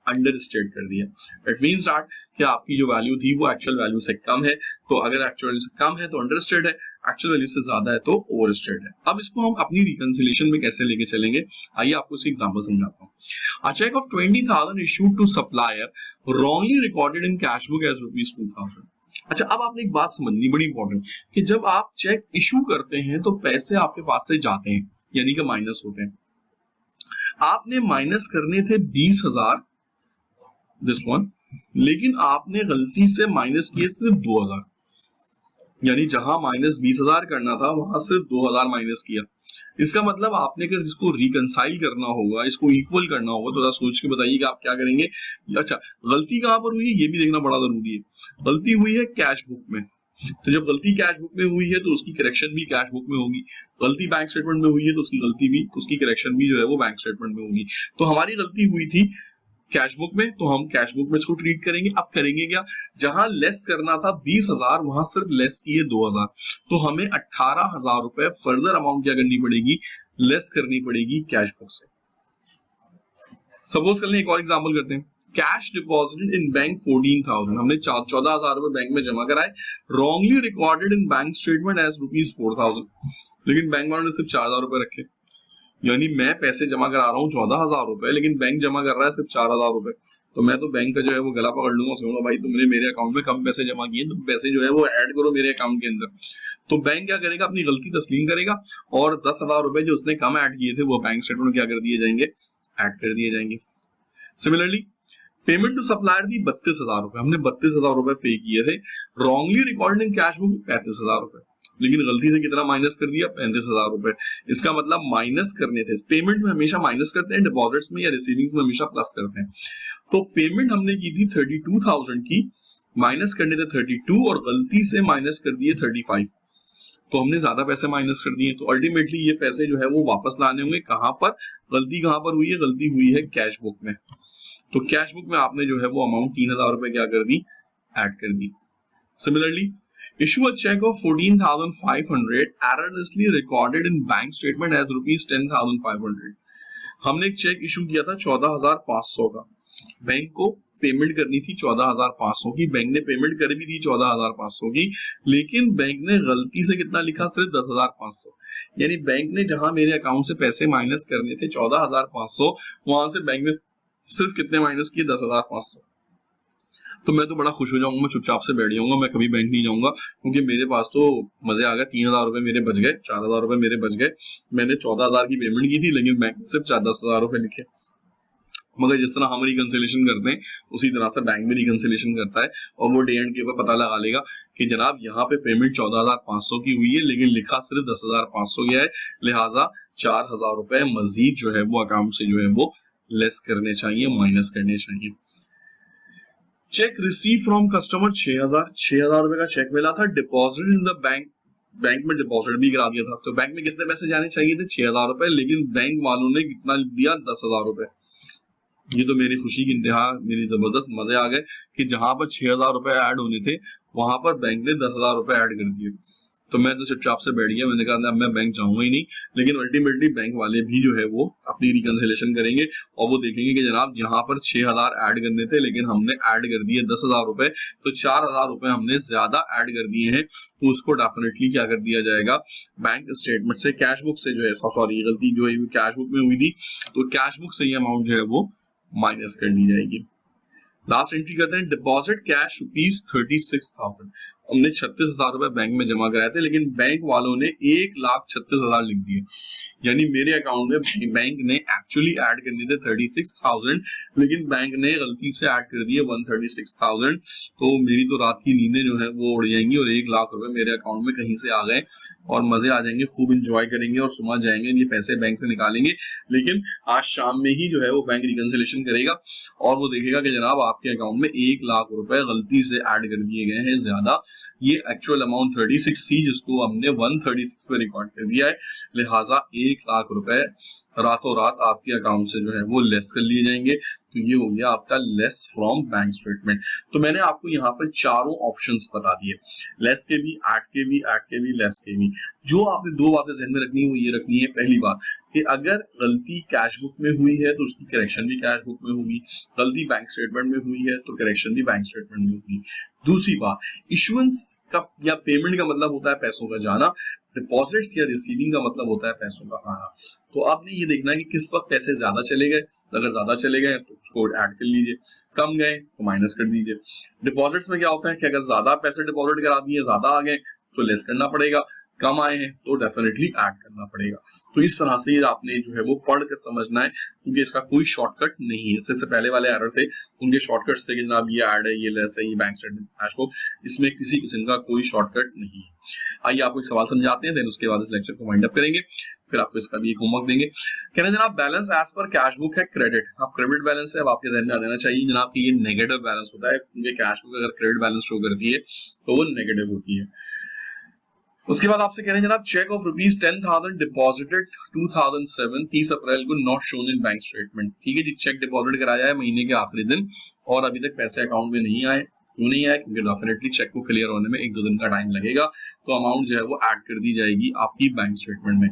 अंडरस्टेट कर दिया। इट मींस दैट कि आपकी जो वैल्यू थी वो एक्चुअल वैल्यू से कम है, तो अगर एक्चुअल वैल्यू से कम है तो अंडरस्टेट है, एक्चुअल वैल्यू से ज्यादा है तो ओवरस्टेट है। अब इसको हम अपनी रिकंसिलिएशन में कैसे लेके चलेंगे, आइए आपको इसकी एग्जांपल समझाता हूँ। A check of 20,000 issued to supplier wrongly recorded in cash book as ₹2,000। अच्छा, अब आपने एक बात समझनी बड़ी इंपॉर्टेंट, कि जब आप चेक इशू करते हैं तो पैसे आपके पास से जाते हैं, यानी कि माइनस होते हैं। आपने माइनस करने थे 20,000, दिस वन, लेकिन आपने गलती से माइनस किए सिर्फ 2,000, यानी जहां माइनस 20,000 करना था वहां सिर्फ 2,000 माइनस किया। इसका मतलब आपने अगर इसको रिकंसाइल करना होगा, इसको इक्वल करना होगा, तो सोच के बताइए कि आप क्या करेंगे। अच्छा, गलती कहां पर हुई है ये भी देखना बड़ा जरूरी है। गलती हुई है कैश बुक में, तो जब गलती कैश बुक में हुई है तो उसकी करेक्शन भी कैश बुक में होगी। गलती बैंक स्टेटमेंट में हुई है तो उसकी करेक्शन भी जो है वो बैंक स्टेटमेंट में होगी। तो हमारी गलती हुई थी कैश बुक में, तो हम कैश बुक में इसको ट्रीट करेंगे। अब करेंगे क्या, जहां लेस करना था 20,000 वहां सिर्फ लेस किए 2,000, तो हमें 18,000 रुपए फर्दर अमाउंट क्या करनी पड़ेगी, लेस करनी पड़ेगी कैश बुक से। सपोज कर लें, एक और एग्जांपल करते हैं। कैश डिपॉजिटेड इन बैंक 14,000, हमने 14,000 रुपए बैंक में जमा कराए, wrongly recorded in bank statement as ₹4,000, लेकिन बैंक वालों ने सिर्फ 4,000 रुपए रखे, यानी मैं पैसे जमा करा रहा हूँ 14,000 रुपए, लेकिन बैंक जमा कर रहा है सिर्फ 4,000 रुपए। तो मैं तो बैंक का जो है वो गला पकड़ लूंगा, कहूंगा भाई तुमने मेरे अकाउंट में कम पैसे जमा किए, तुम पैसे जो है वो ऐड करो मेरे अकाउंट के अंदर। तो बैंक क्या करेगा, अपनी गलती तस्लीम करेगा और 10,000 रुपए जो उसने कम ऐड किए थे वो बैंक स्टेटमेंट में क्या कर दिए जाएंगे, ऐड कर दिए जाएंगे। सिमिलरली, पेमेंट टू सप्लायर थी 32,000 रुपए, हमने 32,000 रुपए पे किए थे। रॉन्गली रिकॉर्डेड इन कैश बुक 35,000 रुपए, लेकिन गलती से कितना माइनस कर दिया, 35,000 रुपए। इसका मतलब माइनस करने थे, पेमेंट में हमेशा माइनस करते हैं, डिपॉजिट्स में या रिसीविंग्स में हमेशा प्लस करते हैं। तो पेमेंट हमने की थी 32,000 की, माइनस करने थे 32 और गलती से माइनस कर दिए 35, तो हमने ज्यादा पैसे माइनस कर दिए। तो अल्टीमेटली ये पैसे जो है वो वापस लाने होंगे। कहां पर गलती, कहां पर हुई है, गलती हुई है कैश बुक में। तो कैश बुक में आपने जो है वो अमाउंट 3,000 रुपए क्या कर दी, ऐड कर दी। Similarly issue a check of 14,500 erroneously recorded in bank statement as rupees 10,500। हमने एक चेक इशू किया था 14,500 का, बैंक को पेमेंट करनी थी 14,500 की, बैंक ने पेमेंट कर भी दी 14,500 की, लेकिन बैंक ने गलती से कितना लिखा, सिर्फ 10,500। यानी बैंक ने जहां मेरे अकाउंट से पैसे माइनस करने थे 14,500, वहां से बैंक ने सिर्फ कितने माइनस किए, 10,500। तो मैं तो बड़ा खुश हो जाऊंगा, मैं चुपचाप से बैठ जाऊंगा, मैं कभी बैंक नहीं जाऊंगा, क्योंकि मेरे पास तो मजे आ गए, 3,000 रुपए मेरे बच गए, 4,000 रुपए मेरे बच गए। मैंने 14,000 की पेमेंट की थी, लेकिन बैंक सिर्फ 10,000 रुपए लिखे। मगर जिस तरह हम रिकंसिलेशन करते हैं उसी तरह से बैंक भी रिकंसिलेशन करता है, और वो डे एंड के ऊपर पता लगा लेगा कि जनाब यहाँ पे पेमेंट 14,500 की हुई है, लेकिन लिखा सिर्फ 10,500 गया है, लिहाजा 4,000 रुपए मजीद जो है वो अकाउंट से जो है वो लेस करने चाहिए, माइनस करने चाहिए। चेक रिसीव फ्रॉम कस्टमर 6,000 रुपए का चेक मिला था, deposit in the bank, bank में डिपॉजिट भी करा दिया था। तो बैंक में कितने पैसे जाने चाहिए थे, 6,000 रुपए, लेकिन बैंक वालों ने कितना लिख दिया, 10,000 रुपए। ये तो मेरी खुशी की इंतहा, मेरी जबरदस्त मजे आ गए कि जहां पर 6,000 रुपए ऐड होने थे वहां पर बैंक ने 10,000 रुपए ऐड कर दिए। तो मैं तो चुपचाप से बैठ गया, मैंने कहा मैं बैंक जाऊंगा ही नहीं। लेकिन अल्टीमेटली बैंक वाले भी जो है वो अपनी रिकंसिलेशन करेंगे और वो देखेंगे कि जनाब यहाँ पर 6,000 ऐड करने थे, लेकिन हमने ऐड कर दिए 10,000 रुपए, तो 4,000 रुपए हमने ज्यादा ऐड कर दिए हैं, तो उसको डेफिनेटली क्या कर दिया जाएगा, बैंक स्टेटमेंट से, कैश बुक से जो है, सॉरी गलती जो है कैश बुक में हुई थी, तो कैश बुक से ये अमाउंट जो है वो माइनस कर दी जाएगी। लास्ट एंट्री करते हैं, डिपॉजिट कैश रुपीज 36,000। हमने 36,000 रुपए बैंक में जमा कराए थे, लेकिन बैंक वालों ने 1,36,000 लिख दिए। यानी मेरे अकाउंट में बैंक ने एक्चुअली ऐड करने थे 36,000, लेकिन बैंक ने गलती से ऐड कर दिए 136,000। तो मेरी तो रात की नींदें जो है वो उड़ जाएंगी और 1,00,000 रुपए मेरे अकाउंट में कहीं से आ गए, और मजे आ जाएंगे, खूब इंजॉय करेंगे और सुबह जाएंगे ये पैसे बैंक से निकालेंगे। लेकिन आज शाम में ही जो है वो बैंक रिकंसिलेशन करेगा और वो देखेगा कि जनाब आपके अकाउंट में 1,00,000 रुपए गलती से ऐड कर दिए गए हैं ज्यादा। ये एक्चुअल अमाउंट 36 थी, जिसको हमने 136 पे रिकॉर्ड कर दिया है, लिहाजा 1,00,000 रुपए रातों रात आपके अकाउंट से जो है वो लेस कर लिए जाएंगे। तो ये हो गया आपका लेस फ्रॉम बैंक स्टेटमेंट। तो मैंने आपको यहाँ पर चारों ऑप्शंस बता दिए, लेस के भी, ऐड के भी, ऐड के भी, लेस के भी। जो आपने दो बातें ध्यान में रखनी है वो ये रखनी है, पहली बात कि अगर गलती कैश बुक में हुई है तो उसकी करेक्शन भी कैश बुक में होगी, गलती बैंक स्टेटमेंट में हुई है तो करेक्शन भी बैंक स्टेटमेंट में होगी। दूसरी बात, इशुएंस का या पेमेंट का मतलब होता है पैसों का जाना, डिपॉजिट्स या रिसीविंग का मतलब होता है पैसों का आना। तो आपने ये देखना है कि किस वक्त पैसे ज्यादा चले गए, अगर ज्यादा चले गए तो उसको ऐड कर लीजिए, कम गए तो माइनस कर दीजिए। डिपॉजिट्स में क्या होता है कि अगर ज्यादा पैसे डिपॉजिट करा दिए, ज्यादा आ गए तो लेस करना पड़ेगा, कम आए हैं तो डेफिनेटली ऐड करना पड़ेगा। तो इस तरह से आपने जो है वो पढ़ कर समझना है, क्योंकि इसका कोई शॉर्टकट नहीं है। इससे पहले वाले एरर थे उनके शॉर्टकट्स थे कि जनाब ये ऐड है, ये लेस है, ये बैंक स्टेटमेंट कैश बुक, इसमें किसी किस्म का कोई शॉर्टकट नहीं है। आइए आपको एक सवाल समझाते हैं, देन उसके बाद इस लेक्चर को वाइंड अप करेंगे, फिर आपको इसका भी एक होमवर्क देंगे। कहना जनाब balance as per cash book है क्रेडिट, अब क्रेडिट बैलेंस है, अब आपके जहन में आ जाना चाहिए जनाब कि ये नेगेटिव बैलेंस होता है, क्योंकि कैश बुक अगर क्रेडिट बैलेंस शो करती है तो वो नेगेटिव होती है। उसके बाद आपसे कह रहे हैं जनाब चेक ऑफ रुपीज 10,000 डिपॉजिटेड 2007 30 अप्रैल को not shown in bank statement. ठीक है जी, चेक डिपॉजिट कराया है महीने के आखिरी दिन और अभी तक पैसे अकाउंट में नहीं आए। क्यों नहीं आए? क्योंकि डेफिनेटली चेक को क्लियर होने में 1-2 दिन का टाइम लगेगा, तो अमाउंट जो है वो ऐड कर दी जाएगी आपकी बैंक स्टेटमेंट में।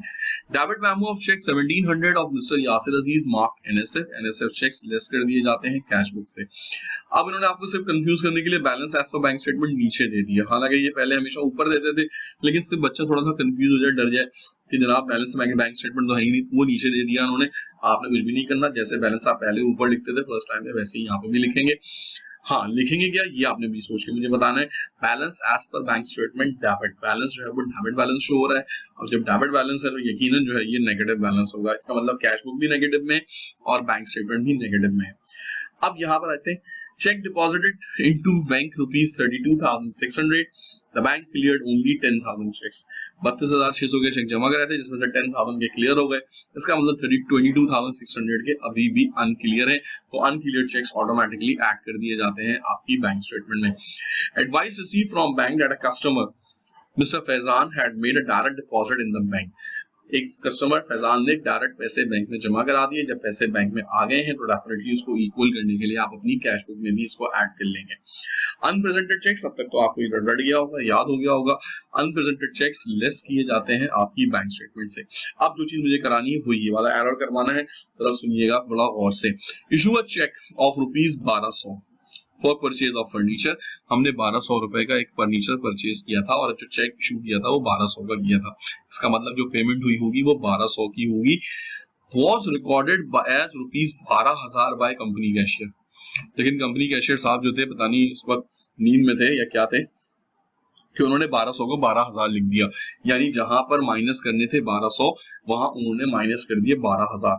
Debit memo of cheque 1700 of mister Yasir Aziz mark NSF cheques less कर दिए जाते हैं कैश बुक से। अब इन्होंने आपको सिर्फ कंफ्यूज करने के लिए balance as per bank statement नीचे दे दिया, हालांकि ये पहले हमेशा ऊपर देते थे, लेकिन सिर्फ बच्चा थोड़ा सा कंफ्यूज हो जाए, डर जाए कि जनाब बैलेंस बैंक स्टेटमेंट तो है ही नहीं, वो नीचे दे दिया उन्होंने। आपने कुछ भी नहीं करना, जैसे बैलेंस आप पहले ऊपर लिखते थे फर्स्ट टाइम में, वैसे ही यहाँ पे भी लिखेंगे। हाँ, लिखेंगे क्या ये आपने भी सोच के मुझे बताना है। Balance as per bank statement debit, balance जो है वो डेबिट बैलेंस शो हो रहा है। अब जब डेबिट बैलेंस है तो यकीनन जो है ये नेगेटिव बैलेंस होगा, इसका मतलब कैश बुक भी नेगेटिव में और बैंक स्टेटमेंट भी नेगेटिव में है। अब यहाँ पर आते हैं, cheque deposited into bank rupees 32,600, the bank cleared only 10,000 cheques. 32,600 के चेक जमा कराए थे जिसमें से 10,000 के क्लियर हो गए। इसका मतलब 22,600 के अभी भी अनक्लियर है, तो अनक्लियर चेक्स ऑटोमेटिकली ऐड कर दिए जाते हैं आपकी बैंक स्टेटमेंट में। Advice receive from bank that a customer mister Faizan had made a direct deposit in the bank. एक कस्टमर फैजान ने डायरेक्ट पैसे बैंक में जमा करा दिए। जब पैसे बैंक में आ गए हैं तो डेफिनेटली उसको इक्वल करने के लिए आप अपनी कैश बुक में भी इसको ऐड कर लेंगे। अनप्रेजेंटेड चेक्स, अब तक तो आपको ये रट गया होगा, याद हो गया होगा। अनप्रेजेंटेड चेक्स लेस किए जाते हैं आपकी बैंक स्टेटमेंट से। अब जो चीज मुझे करानी है वो ये वाला एरर करवाना है, जरा सुनिएगा बड़ा गौर से। Issue a cheque of rupees 1200 for purchase of furniture. हमने 1200 रुपए का एक फर्नीचर परचेज किया था और जो चेक इशू किया था वो 1200 का किया था। इसका मतलब जो पेमेंट हुई होगी वो 1200 की होगी। Was recorded as rupees 12,000 by company cashier. लेकिन कंपनी कैशियर साहब जो थे पता नहीं इस वक्त नींद में थे या क्या थे कि उन्होंने 1200 को 12,000 लिख दिया। यानी जहां पर माइनस करने थे 1200 वहां उन्होंने माइनस कर दिए 12,000।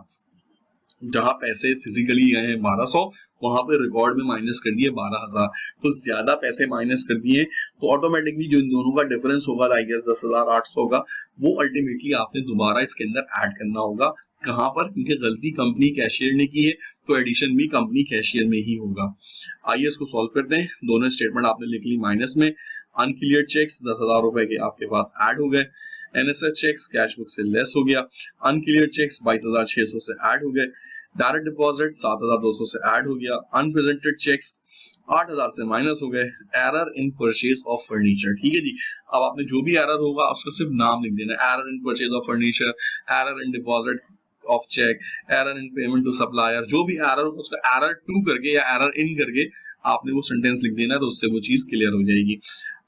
जहां पैसे फिजिकली गए हैं 1200 वहां पे रिकॉर्ड में माइनस कर दिए 12,000। तो ज्यादा पैसे माइनस कर दिए तो ऑटोमेटिकली जो इन दोनों का डिफरेंस होगा आई गेस 10,800 का, वो अल्टीमेटली आपने दोबारा इसके अंदर ऐड करना होगा। कहां पर? क्योंकि गलती कंपनी कैशियर ने की है तो एडिशन भी कंपनी कैशियर में ही होगा। आइए इसको सॉल्व करते हैं। दोनों स्टेटमेंट आपने लिख ली माइनस में। अनक्लियर चेक्स 10,000 रुपए के आपके पास ऐड हो गए। एनएसएस चेक्स कैश बुक से लेस हो गया। अनक्लियर चेक्स 22,600 से ऐड हो गए। डायरेक्ट डिपॉजिट 7,200 से ऐड हो गया। अनप्रेजेंटेड चेक्स 8,000 से माइनस हो गए। Error in purchase of furniture, ठीक है जी। अब आपने जो भी एरर होगा उसका सिर्फ नाम लिख देना, error in purchase of furniture, error in deposit of cheque, error in payment to supplier. जो भी एरर होगा उसका एरर टू करके या एरर इन करके आपने वो सेंटेंस लिख देना, तो उससे वो चीज क्लियर हो जाएगी।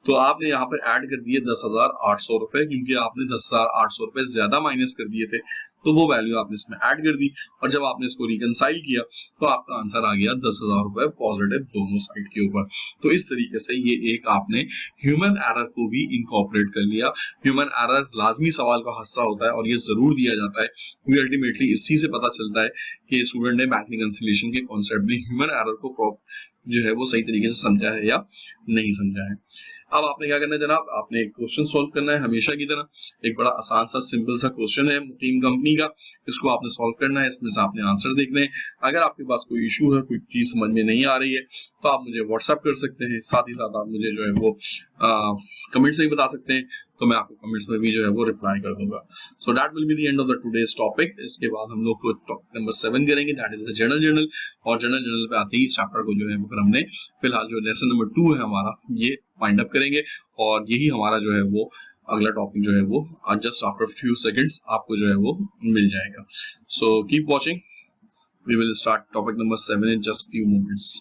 तो आपने यहाँ पर ऐड कर दिए 10,800 रुपए, क्योंकि आपने 10,800 रुपए ज्यादा माइनस कर दिए थे, तो वो वैल्यू आपने इसमें ऐड कर दी। और जब आपने इसको रिकनसाइल किया तो आपका आंसर आ गया 10,000 रुपए पॉजिटिव दोनों साइड के ऊपर। तो इस तरीके से ये एक आपने ह्यूमन एरर को भी इनकॉर्पोरेट कर लिया। ह्यूमन एरर लाजमी सवाल का हिस्सा होता है और ये जरूर दिया जाता है, क्योंकि अल्टीमेटली इसी से पता चलता है कि स्टूडेंट ने बैंक रिकंसिलिएशन के कॉन्सेप्ट में ह्यूमन एरर को जो है वो सही तरीके से समझा है या नहीं समझा है। अब आपने क्या करना है जनाब, आपने एक क्वेश्चन सॉल्व करना है हमेशा की तरह। एक बड़ा आसान सा सिंपल सा क्वेश्चन है टीम कंपनी का, इसको आपने सॉल्व करना है। इसमें से आपने आंसर देखने हैं। अगर आपके पास कोई इशू है, कोई चीज समझ में नहीं आ रही है, तो आप मुझे व्हाट्सएप कर सकते हैं। साथ ही साथ आप मुझे जो है वो कमेंट्स में भी बता सकते हैं, तो मैं आपको कमेंट्स में भी जो है वो रिप्लाई कर दूंगा। So that will be the end of the today's topic. इसके बाद हम लोग को टॉपिक नंबर 7 करेंगे, दैट इज द जर्नल। और जर्नल पे आते ही चैप्टर को जो है वो हमने फिलहाल जो लेसन नंबर 2 है हमारा ये वाइंड अप करेंगे, और यही हमारा जो है वो अगला टॉपिक जो है वो जस्ट आफ्टर फ्यू सेकंड्स आपको जो है वो मिल जाएगा। So keep watching, we will start topic number 7 in just few moments.